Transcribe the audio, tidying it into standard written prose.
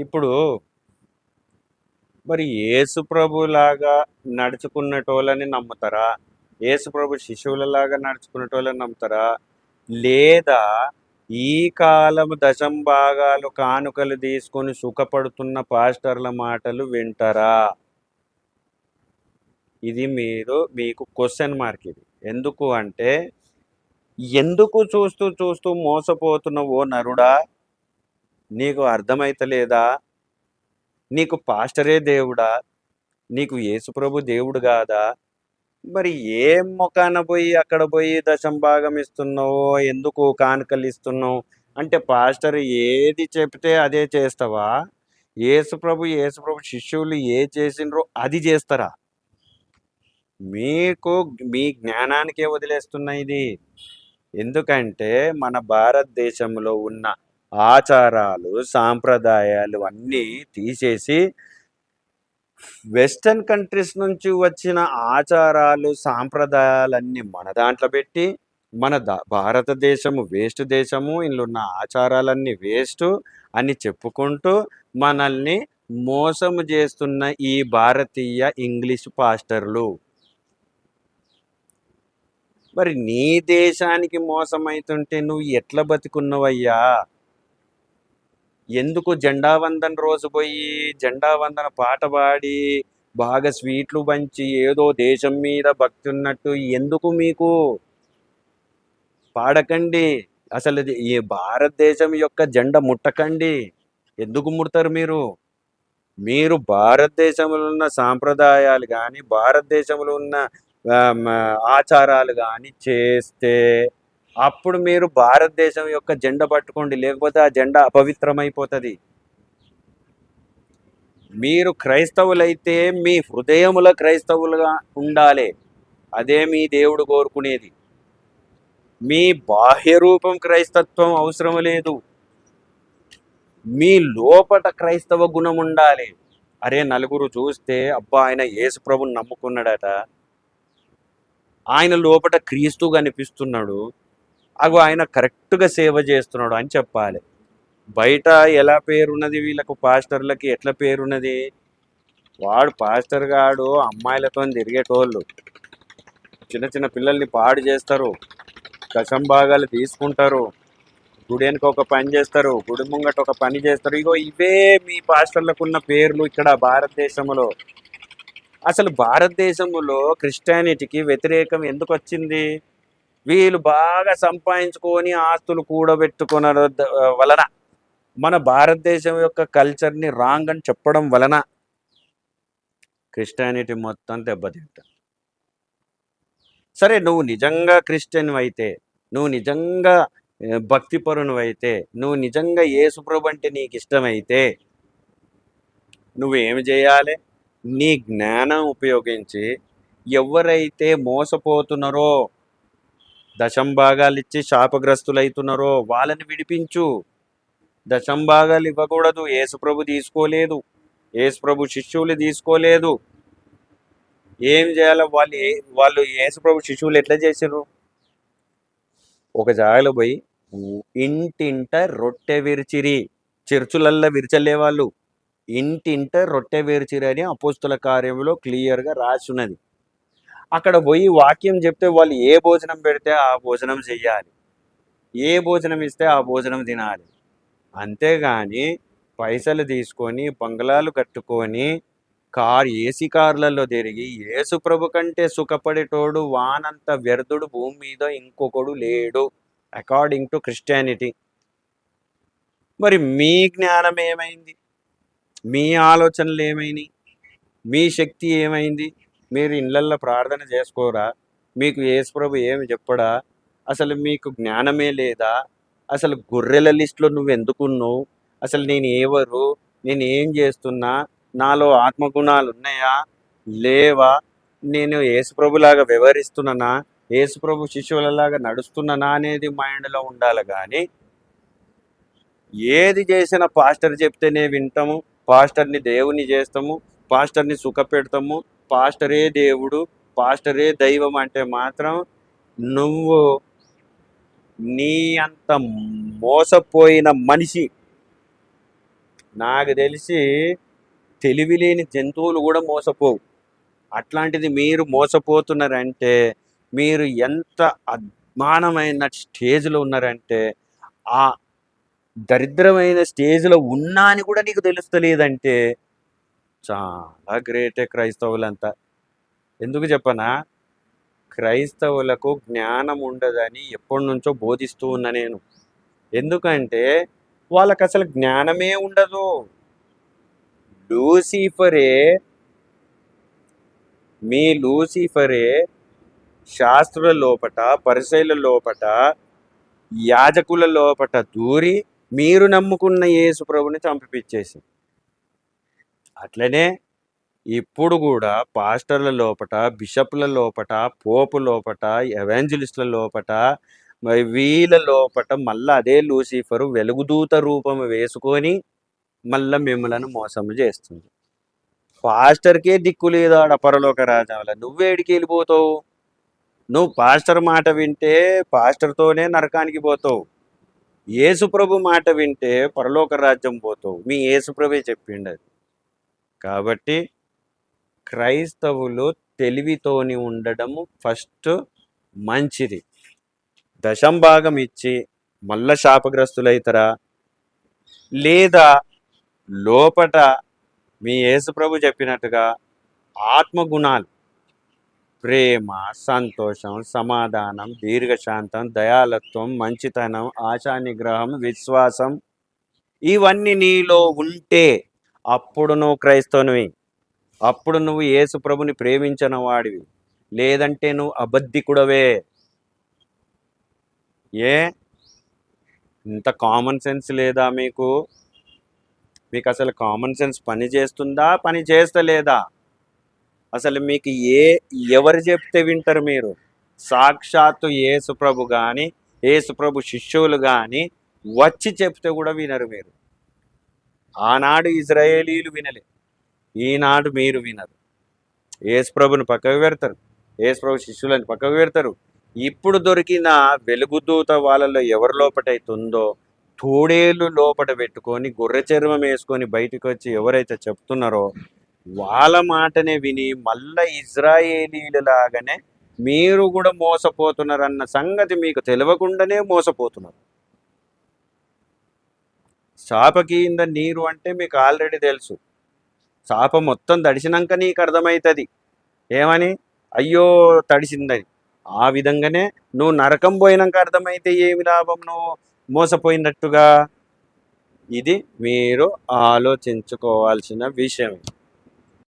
ఇప్పుడు మరి యేసు ప్రభులాగా నడుచుకున్నటోళ్ళని నమ్ముతారా? యేసు ప్రభు శిశువులలాగా నడుచుకునేటోళ్ళని నమ్ముతారా? లేదా ఈ కాలము దశంభాగాలు కానుకలు తీసుకొని సుఖపడుతున్న పాస్టర్ల మాటలు వింటారా? ఇది మీకు క్వశ్చన్ మార్క్ ఇది. ఎందుకు అంటే, ఎందుకు చూస్తూ చూస్తూ మోసపోతున్న ఓ నరుడా, నీకు అర్థమైతలేదా? నీకు పాస్టరే దేవుడా? నీకు యేసుప్రభు దేవుడు కాదా? మరి ఏం మొకాన పోయి అక్కడ పోయి దశంభాగం ఇస్తున్నావో, ఎందుకు కానుకలు ఇస్తున్నావు అంటే, పాస్టర్ ఏది చెప్తే అదే చేస్తావా? యేసుప్రభు శిష్యులు ఏ చేసిండ్రో అది చేస్తారా? మీకు మీ జ్ఞానానికే వదిలేస్తున్నా ఇది. ఎందుకంటే మన భారతదేశంలో ఉన్న ఆచారాలు సాంప్రదాయాలు అన్నీ తీసేసి వెస్టర్న్ కంట్రీస్ నుంచి వచ్చిన ఆచారాలు సాంప్రదాయాలన్నీ మన దాంట్లో పెట్టి మన భారతదేశము వేస్ట్ దేశము, ఇందులో ఉన్న ఆచారాలన్నీ వేస్ట్ అని చెప్పుకుంటూ మనల్ని మోసము చేస్తున్న ఈ భారతీయ ఇంగ్లీష్ పాస్టర్లు. మరి నీ దేశానికి మోసమైతుంటే నువ్వు ఎట్లా బతికున్నవయ్యా? ఎందుకు జెండా వందన రోజు పోయి జెండా వందన పాట పాడి బాగా స్వీట్లు పంచి ఏదో దేశం మీద భక్తి ఉన్నట్టు ఎందుకు మీకు పాడకండి? అసలు ఈ భారతదేశం యొక్క జెండా ముట్టకండి. ఎందుకు ముడతారు మీరు? మీరు భారతదేశంలో ఉన్న సాంప్రదాయాలు కానీ భారతదేశంలో ఉన్న ఆచారాలు కానీ చేస్తే అప్పుడు మీరు భారతదేశం యొక్క జెండా పట్టుకోండి, లేకపోతే ఆ జెండా అపవిత్రమైపోతుంది. మీరు క్రైస్తవులైతే మీ హృదయముల క్రైస్తవులుగా ఉండాలి. అదే మీ దేవుడు కోరుకునేది. మీ బాహ్య రూపం క్రైస్తత్వం అవసరం లేదు. మీ లోపట క్రైస్తవ గుణం ఉండాలి. అరే నలుగురు చూస్తే అబ్బా ఆయన యేసు ప్రభుని నమ్ముకున్నాడట, ఆయన లోపట క్రీస్తు కనిపిస్తున్నాడు, అగో ఆయన కరెక్ట్గా సేవ చేస్తున్నాడు అని చెప్పాలి. బయట ఎలా పేరున్నది వీళ్ళకు పాస్టర్లకి, ఎట్లా పేరున్నది? వాడు పాస్టర్ గాడు అమ్మాయిలతో తిరిగేటోళ్ళు, చిన్న చిన్న పిల్లల్ని పాడు చేస్తారు, దశంభాగాలు తీసుకుంటారు, గుడి వెనుక ఒక పని చేస్తారు, గుడి ముంగట ఒక పని చేస్తారు. ఇగో ఇవే మీ పాస్టర్లకు ఉన్న పేర్లు ఇక్కడ భారతదేశంలో. అసలు భారతదేశంలో క్రిస్టియానిటీకి వ్యతిరేకం ఎందుకు వచ్చింది? వీళ్ళు బాగా సంపాదించుకొని ఆస్తులు కూడబెట్టుకున్న వలన, మన భారతదేశం యొక్క కల్చర్ని రాంగ్ అని చెప్పడం వలన క్రిస్టియానిటీ మొత్తం దెబ్బతింటా. సరే, నువ్వు నిజంగా క్రిస్టియన్ అయితే, నువ్వు నిజంగా భక్తిపరును అయితే, నువ్వు నిజంగా యేసుప్రభు అంటే నీకు ఇష్టమైతే నువ్వేమి చేయాలి? నీ జ్ఞానం ఉపయోగించి ఎవరైతే మోసపోతున్నారో, దశంభాగాలు ఇచ్చి శాపగ్రస్తులైతున్నారో వాళ్ళని విడిపించు. దశంభాగాలు ఇవ్వకూడదు. యేసుప్రభు తీసుకోలేదు, యేసుప్రభు శిష్యులు తీసుకోలేదు. ఏం చేయాలో వాళ్ళు యేసుప్రభు శిష్యులు ఎట్లా చేశారు? ఒక జాగలో పోయి ఇంటింట రొట్టె విరిచిరి. చర్చులల్లో విరిచలే వాళ్ళు, ఇంటింట రొట్టె విరిచిరి అని అపోస్తుల కార్యంలో క్లియర్గా రాసున్నది. అక్కడ పోయి వాక్యం చెప్తే వాళ్ళు ఏ భోజనం పెడితే ఆ భోజనం చెయ్యాలి, ఏ భోజనం ఇస్తే ఆ భోజనం తినాలి. అంతేగాని పైసలు తీసుకొని బంగ్లాలు కట్టుకొని ఏసీ కార్లలో తిరిగి యేసుప్రభు కంటే సుఖపడేటోడు వానంత వ్యర్థుడు భూమి మీద ఇంకొకడు లేడు అకార్డింగ్ టు క్రిస్టియానిటీ. మరి మీ జ్ఞానం ఏమైంది? మీ ఆలోచనలు ఏమైనాయి? మీ శక్తి ఏమైంది? మీరు ఇళ్ళల్లో ప్రార్థన చేసుకోరా? మీకు యేసుప్రభు ఏమి చెప్పడా? అసలు మీకు జ్ఞానమే లేదా? అసలు గొర్రెల లిస్టులో నువ్వు ఎందుకున్నావు? అసలు నేను ఎవరు, నేను ఏం చేస్తున్నా, నాలో ఆత్మగుణాలు ఉన్నాయా లేవా, నేను యేసుప్రభులాగా వ్యవహరిస్తున్నానా, యేసుప్రభు శిష్యులలాగా నడుస్తున్నానా అనేది మైండ్లో ఉండాలి. కానీ ఏది చేసినా పాస్టర్ చెప్తేనే వింటాము, పాస్టర్ని దేవుని చేస్తాము, పాస్టర్ని సుఖపెడతాము, పాస్టరే దేవుడు, పాస్టరే దైవం అంటే మాత్రం నువ్వు నీ అంత మోసపోయిన మనిషి నాకు తెలిసి తెలివి లేని జంతువులు కూడా మోసపోవు. అట్లాంటిది మీరు మోసపోతున్నారంటే మీరు ఎంత అద్మానమైన స్టేజ్లో ఉన్నారంటే, ఆ దరిద్రమైన స్టేజ్లో ఉన్నా అని కూడా నీకు తెలుస్తలేదంటే చాలా గ్రేటే క్రైస్తవులంతా. ఎందుకు చెప్పనా, క్రైస్తవులకు జ్ఞానం ఉండదని ఎప్పటి నుంచో బోధిస్తూ ఉన్నా నేను. ఎందుకంటే వాళ్ళకి అసలు జ్ఞానమే ఉండదు. లూసిఫరే లూసిఫరే శాస్త్రుల లోపట, పరిసయ్యుల లోపట, యాజకుల లోపట దూరి మీరు నమ్ముకున్న యేసు ప్రభుని చంపిపిచ్చేసి, అట్లనే ఇప్పుడు కూడా పాస్టర్ల లోపట, బిషప్ల లోపట, పోపు లోపట, ఎవాంజలిస్టుల లోపట, మరి వీళ్ళ లోపట మళ్ళా అదే లూసిఫరు వెలుగుదూత రూపం వేసుకొని మళ్ళా మిమ్మలను మోసము చేస్తుంది. పాస్టర్కే దిక్కు లేదు ఆడ పరలోక రాజ్యంలో, నువ్వేడికి వెళ్ళిపోతావు? నువ్వు పాస్టర్ మాట వింటే పాస్టర్తోనే నరకానికి పోతావు. యేసుప్రభు మాట వింటే పరలోక రాజ్యం పోతావు. మీ యేసుప్రభే చెప్పిండు అది. కాబట్టి క్రైస్తవులు తెలివితోని ఉండడము ఫస్ట్ మంచిది. దశంభాగం ఇచ్చి మళ్ళా శాపగ్రస్తులైతారా? లేదా లోపట మీ యేసుప్రభు చెప్పినట్టుగా ఆత్మగుణాలు, ప్రేమ, సంతోషం, సమాధానం, దీర్ఘశాంతం, దయాలత్వం, మంచితనం, ఆశానిగ్రహం, విశ్వాసం, ఇవన్నీ నీలో ఉంటే అప్పుడు నువ్వు క్రైస్తవునివి. అప్పుడు నువ్వు యేసు ప్రభుని ప్రేమించిన వాడివి. లేదంటే నువ్వు అబద్ధికుడవే. ఏ ఇంత కామన్ సెన్స్ లేదా మీకు? మీకు అసలు కామన్ సెన్స్ పని చేస్తుందా, పని చేస్తలేదా? అసలు మీకు ఎవరు చెప్తే వింటారు మీరు? సాక్షాత్తు యేసు ప్రభు కానీ, యేసు ప్రభు శిష్యులు కానీ వచ్చి చెప్తే కూడా వినరు మీరు. ఆనాడు ఇజ్రాయేలీలు వినలే, ఈనాడు మీరు వినరు. యేసు ప్రభుని పక్కకు పెడతారు, యేసు ప్రభు శిష్యులని పక్కకు పెడతారు. ఇప్పుడు దొరికిన వెలుగుదూత వాళ్ళలో ఎవరి లోపటైతుందో తోడేళ్ళు లోపట పెట్టుకొని గొర్రె చర్మం వేసుకొని బయటకు వచ్చి ఎవరైతే చెప్తున్నారో వాళ్ళ మాటనే విని మళ్ళా ఇజ్రాయేలీలాగానే మీరు కూడా మోసపోతున్నారన్న సంగతి మీకు తెలియకుండానే మోసపోతున్నారు. చాప కింద నీరు అంటే మీకు ఆల్రెడీ తెలుసు. చాప మొత్తం తడిసినాక నీకు అర్థమవుతుంది ఏమని, అయ్యో తడిసిందని. ఆ విధంగానే నువ్వు నరకం పోయినాక అర్థమైతే ఏమి లాభం, నువ్వు మోసపోయినట్టుగా. ఇది మీరు ఆలోచించుకోవాల్సిన విషయం.